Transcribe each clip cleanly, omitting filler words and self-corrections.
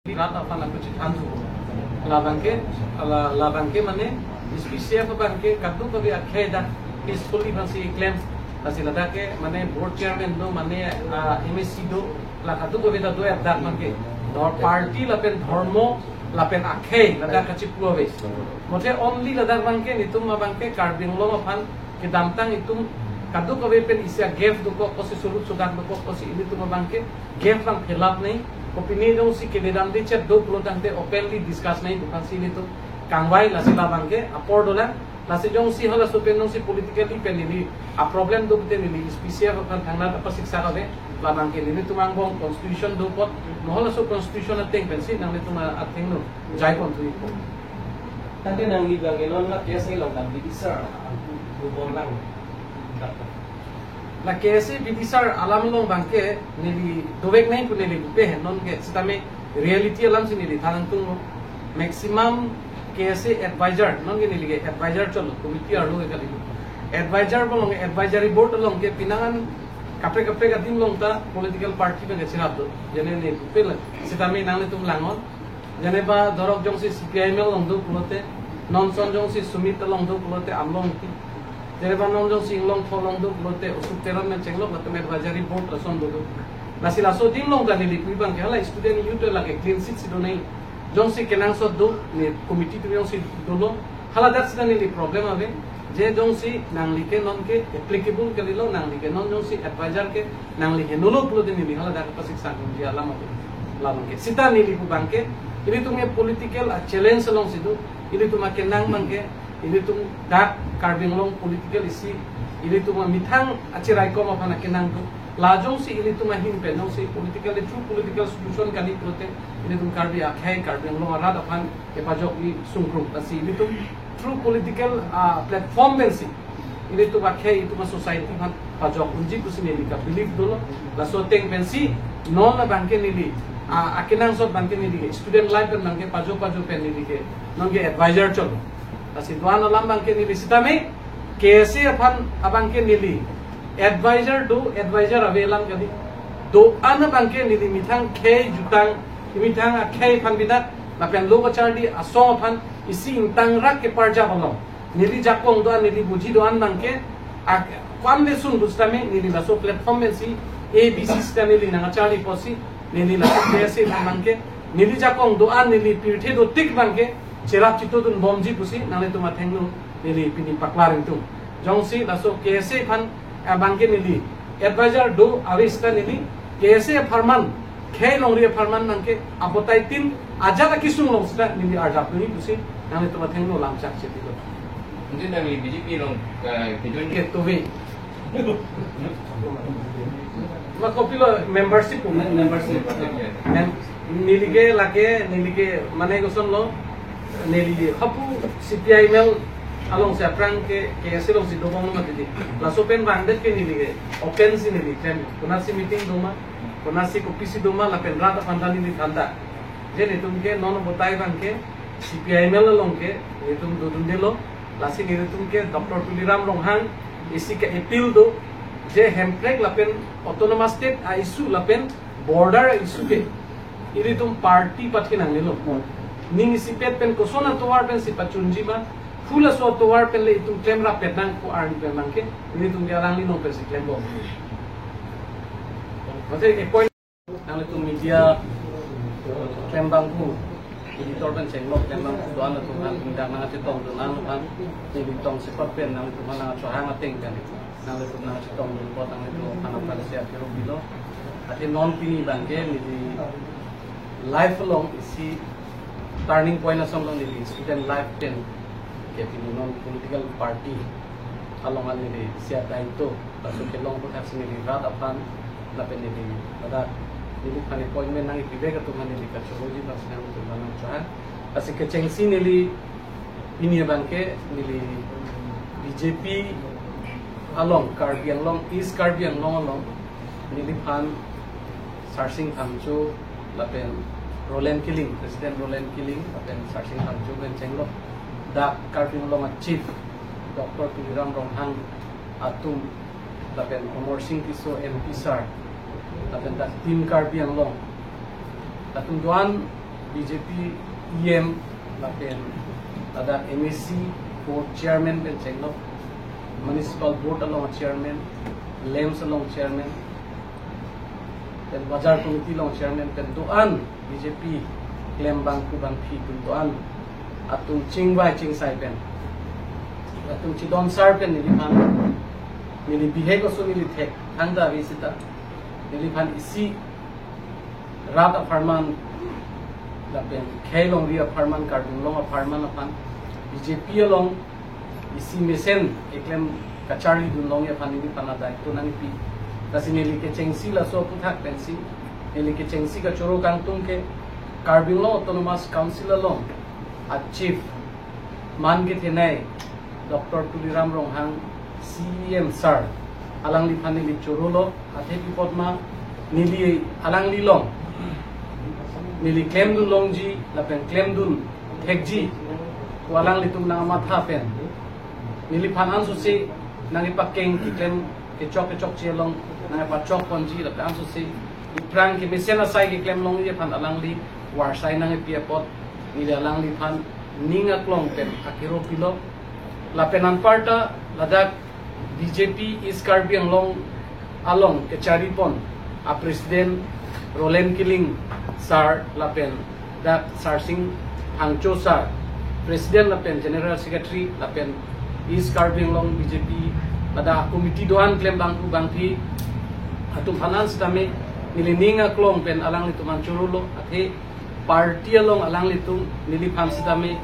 Rata apa nak bercakap tu, labangke mana, spesial apa bangke, kadu kami akhir dah peacefully masih claim, masih lada ke mana board chairman do, mana MSC do, lah kadu kami dah dua abad bangke, dor party lapen dharmo, lapen akhir lada kacip puawe, macam only lada bangke itu mah bangke carbing lo mapan kedamtang itu kadu kami pen isya gave do kok kosi surut sudah do kok kosi ini tu mah bangke gave bang khilaf नहीं opinion dong si kebedaran chat do pulo tangte openly discuss nahi bukan sini tu kangwai lasi labang ke apor dola lasi jong si hala sopen dong si politically pendili a problem do bete nili spesial akan thangna apa siksa kabe labang ke nili tu mangbong constitution do pot nohala so constitution ateng pensi nang tu ma ateng no jai kon tu ipo tante nang libang ke non la kesa long dam di sir bu bolang la कैसे विदिशर alam long bangke nili dovek nahi ku nili pe है non के सितमे reality alam से nili थानंग तुम maximum कैसे advisor non के nili के advisor चलो committee आलो के कली advisor बोलोंगे advisory board लोंग के पिनांगन कपड़े कपड़े का दिन लोंग ता political party में कैसे रात दो जने ने पे सितमे नांगले तुम लांगोन जने बा दरक जोंग से CPI में लोंग दो पुलोते non son जोंग से सुमित लोंग दो पुलोते आमलोंग की jadi panong jong singlong tholong do lote usuk teran men chenglok lote med bajari board rason do nasi laso ding long da nili kui bang kala student youth la ke clean sheet do nei jong si kenang so do ne committee tu jong si do lo hala dat sida nili problem ave je jong si nang like non ke applicable ke lilo nang like non jong si advisor ke nang like nolo pulo de nili hala dat pasik sa ko dia lama ko lamang ke sita nili pu bang ke ini tu me political challenge long si do ini tu ma kenang mang ke ini tuh dak carbing long political isi ini tuh mah mithang acirai ko mah pana kenang tuh lajong si ini tuh mah himpe nong si political true political solution kali prote ini tuh karbi akhai carbing long arad apan epajok ni sungkrung asi ini tuh true political platform bensi ini tuh akhai itu mah society kan pajok unji kusi nili ka believe dulu la so teng bensi non la bangke nili akinang so bangke nili student life kan bangke pajok pen nili ke non ke advisor cholo asi duan alam bangke nili sitame kese aphan abangke nili advisor do advisor avelam kali do an bangke nili mithang khei jutang mithang khei phan bidat lapen logo chardi aso phan isi intang rak ke parja bolo nili jakong do nili buji do an bangke kwan le sun bustame nili laso platform men si abc sta nili nanga chardi posi nili laso kese bangke nili jakong do an nili pirthe do tik bangke cerap cito tun bomji pusi nang itu matengnu nili pini paklar itu jongsi laso kese pan bangke nili advisor do avista nili kese farman khe nongri farman nangke apotai tin aja la kisung long sta nili arjap ni pusi nang itu matengnu lamchak chiti do mungkin nang BJP long kidun ke tuwe ma kopilo membership nili ke lage nili ke mane goson lo neli hapu CPI mel along se aprang ke asilong si domong ma tidi la sopen bandet ke nili ke open si nili tem kunasi meeting doma kunasi kopisi doma la pen rata pandali ni thanda je ne tum ke non botai bang ke CPI mel along ke ne tum do dun delo la si ne tum ke Dr. Tuliram Ronghang isi ke appeal do je hemprek la pen autonomous state isu la pen border isu ke iri tum party patkin angelo ning sipet pen kosona towar pen sipat chunji ba fula so towar pen le itum klemra petang ko arni pen mangke ini tum jarang li no pen si klembo mate e point nang le tum media klembang ku editor pen senglok klembang ku doan tum nang tindak nang cetong tum nang kan ni tong sipat pen nang tum nang chohang ateng kan nang le tum nang cetong tum potang itu anak kali sia kiro bilo ati non pini bangke ni lifelong isi turning point asam long nili student life ten ke non political party along al nili sia daito baso ke long put hapsi nili rat apan la pen nili pada nili khane appointment nang ibe ka tuman nili ka choloji bas nang tu banang chaha asi ke chengsi nili ini bangke nili BJP along Karbi Anglong East Karbi Anglong along nili phan sarsing amchu la pen Roland Killing, President Roland Killing, dan sarsing Hanju dan Chenglok, dak Karbi Anglong Chief, Dr. Tuliram Ronghang, atum, dan Omor Singh Kiso MP Sar, dan dak Tim Karbi Anglong, atum doan BJP EM lapen ada MSC board chairman pen chenglok municipal board along chairman LEMS along chairman dan bazar committee along chairman pen tuan BJP claim bangku bang phi tuan atung chingwai chingsai pen atung chidon sar pen ni pan ni bihe ko so ni thek anda visita ni pan isi rat apartment lapen khailong ri apartment cardung long apartment apan BJP along isi mesen eklem kachari dun long ya pani pana dai to nang pi kasini li ke chengsi la so puthak pensi eli ke chengsi ka choro kangtung ke carbing law autonomous council along a chief man ke thenai Dr. Tuliram Ronghang CEM sir alang li pani li choro lo athe pi potma nili alang li long nili claim dun long ji lapen claim dun thek ji walang litung na matha pen nili phanan su si nangi pakeng ki claim ke chok chelong nangi pa chok ponji la kan su si iprang ki mesena sai ki claim long ye phan alang li war sai nangi pia pot nili alang li phan ninga klong pen akiro pilo la penan parta ladak BJP is Karbi Anglong along ke charipon a president Roland Killing sar lapen dak sarsing Hangcho sar President lapen General Secretary lapen East Karbi Anglong BJP pada committee doan claim bangku bangpi atum finance kami nilininga klong pen alang litu manchurulo athe party along alang litu nili finance kami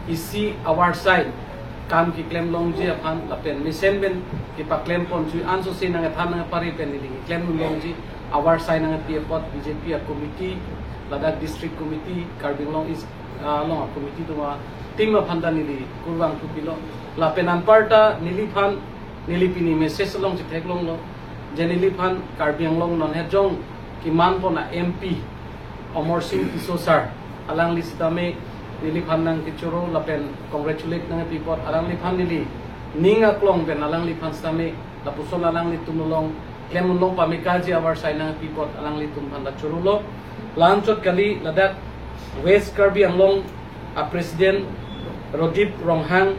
isi award side kam ki claim long ji apan lapen misen ben ki pa claim pon chu anso sin nga than nga pari pen nili claim long ji award side nga pi pot BJP a committee Ladakh district committee Karbi Anglong is long committee dua team of Handa nili kurwang tupilo la penan parta niliphan nilipini message long chitek long lo jeniliphan Karbi Anglong non hejong kiman pona MP Omor Singh Kisosar alang listame niliphan nang kichoro la pen congratulate nang people alang liphan nili ninga klong pen alang liphan stame la puson alang litumulong kemulong pamikaji our side nang people alang litum phanda chorulo lanchot kali Ladakh West Karbi Anglong a president Rodip Ronghang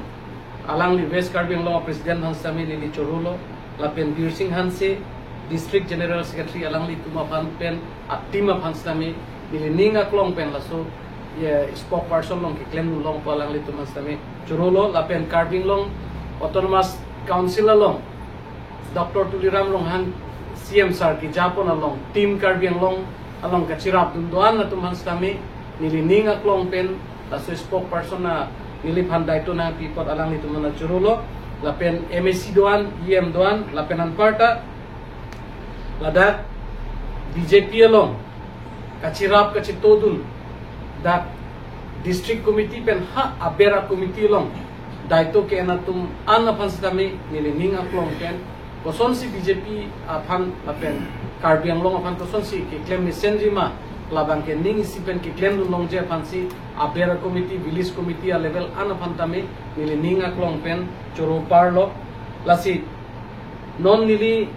alang li West Karbi Anglong president Hansami li Chorulo lapen Bir Singh Hanse district general secretary alang li Tumapan pen at team of Hansami li ninga klong pen laso ye spokesperson long ki claim long pa alang li Tumansami Chorulo lapen Karbi Anglong autonomous council along Dr. Tuliram Ronghang CM sir ki Japon along team Karbi Anglong along kachirap dundoan na Tumansami nili ninga klong pen laso spokesperson na niliphan daito na people alang nito na churulo lapen MSC doan EM doan lapenan parta Ladakh BJP along kachirap kachitodun dak district committee pen ha abera committee along daito ke na tum ana phansami nilininga klong pen kosonsi BJP aphan lapen Karbi Anglong aphan kosonsi ke claim messenjima labang ke ning sipen ki claim long je fansi abera committee village committee a level an phantame nili ninga klong pen choro parlo lasi non nili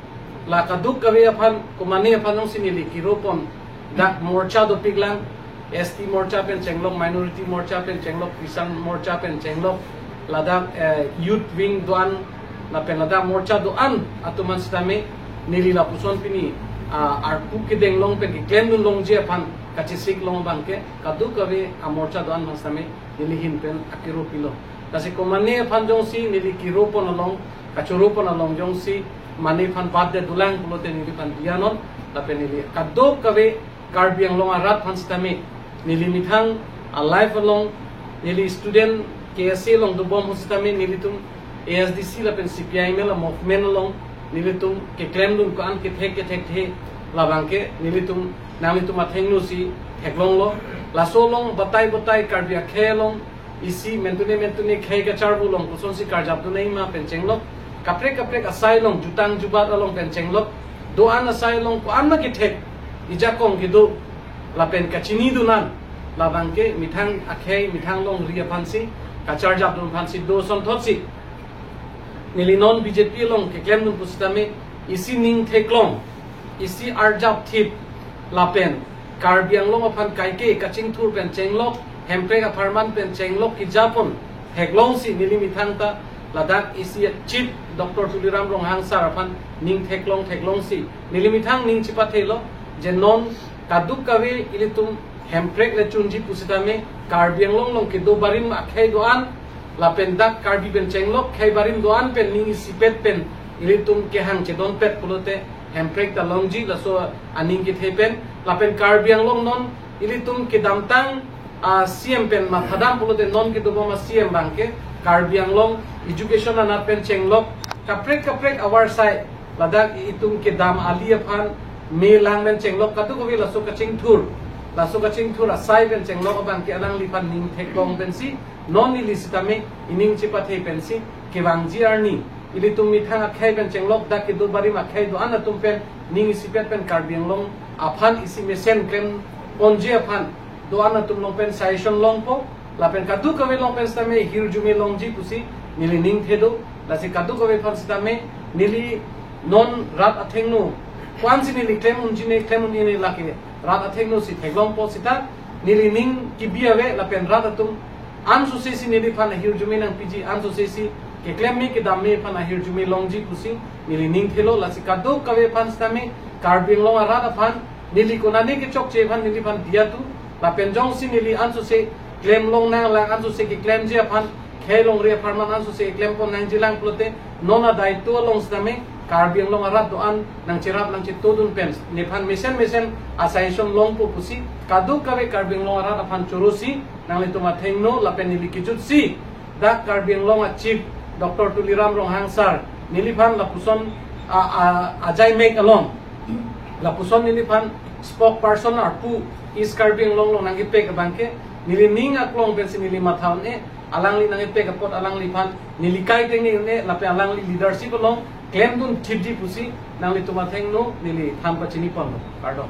la kaduk kave aphan kumani aphanong sinili kiropon dak morcha do piglang ST morcha pen chenglok minority morcha pen chenglok kisan morcha pen chenglok Ladakh youth wing doan la pen Ladakh morcha do an atuman stame nili la puson pini arpu ke deng long pen ki claim long je phan kachisik long bangke kadu kave amorcha doan hasame nili hin pen akiro pilo kasi komane phan jong si nili kiro pon along kachoro pon along jong si mani phan bad de dulang pulote nili phan dianon la pen nili kadu kave Karbi Anglong arat phan stame nili mithang a life along nili student KSA long do bom hostame nili tum ASDC la pen CPI mela movement along nilitum ke claim dun ko an ke thek the labang ke nilitum namitum athengnu si theklong lo lasolong batai Karbi khelong isi mentune khei ka charbu long kuson si karjap tu nei ma penchenglo kapre asai long jutang jubat along penchenglo do an asai long ko an ma ke thek ija kong ke do la pen ka chini dunan labang ke mithang akhei mithang long ria phansi ka charjap dun phansi do son thotsi nilinon BJP long ke claim dun pustame isi ning theklong isi arjap thip lapen Karbi Anglong upon Kaike, Kaching Tour Pen Chenglok, Hempreg Apartment Pen Chenglok, Kijapon, Heglongsi, Nilimitanta, Ladak isi Chief Dr. Tuliram Rong Hang Sarapan, Ning Teklongsi, Nilimitang Ning Chipatelo, Jenon, Kaduk Kawe, Ilitum, Hempreg Lechunji Pusitame, Karbi Anglong Long Kido Barim Akhe Doan, Lapendak Karbi Ben Chenglok, Kay Barim Doan Pen Ning Sipet Pen, Ilitum Kehang Chedon Pet Pulote, Hempreg the Longji, the so Aning Kitepen, Lapen Karbi Anglong Non, Ilitum Kidamtang, CM Pen Mathadam Pulote Non Kidoboma CM Banke, Karbi Anglong, Education and Pen Chenglok, Kaprek our side, Ladak Itum Kidam Aliapan, May Langman Chenglok, Katukovi Lasoka Ching Tour. Lasoka Ching Tour aside and Chenglok Banke Alang Lipan Ning Teklong Pensi, non illicitame, Ining Chipate Pensi, Kevangji Arni. Ilitum mitang akhay pen Chenglok da kido barim akhay do anatum pen ning isipet pen Karbi Anglong apan isi mesen klem onji apan do anatum long pen saison long po la pen kadu kawe long pen stame hirjume longji pusi nili ning thedo la si kadu kawe pan stame nili non rat athengnu kwansi nili klem unji ne klem unji lake rat athengnu si theglong po sita nili ning kibiawe la pen rat atum ansu sesi nili pan hirjume nang piji ansu sesi ke claim me ke damme pan ahir jume longji pusi nili ning thelo la sikado kawe pan stame Karbi Anglong arada pan nili konani ke chok che pan nili pan dia tu la penjong si nili anso se claim long nang la anso se ke claim je pan khelong re farman anso se claim pon nang jilang plote nona dai to long stame Karbi Anglong arad do an nang cherap nang che todun pen ne pan mesen ascension long po pusi kado kawe Karbi Anglong arada pan chorosi nang le to mathengno la pen nili kijut si da Karbi Anglong a chief Dr. Tuliram Rong Hang Sar, Nilipan Lapuson Ajay make along. Lapuson Nilipan spokesperson or who is Karbi Anglong Long Nangipek Banke, Nilining Aklong Bensi Nilimathaun Alangli Nangipek Pot Alangli Pan, Nilikai Teng Lape Alangli leadership along, Claim Dun Chidji Pusi, Nangli Tumateng no, Nili Tampa Chinipon. Pardon.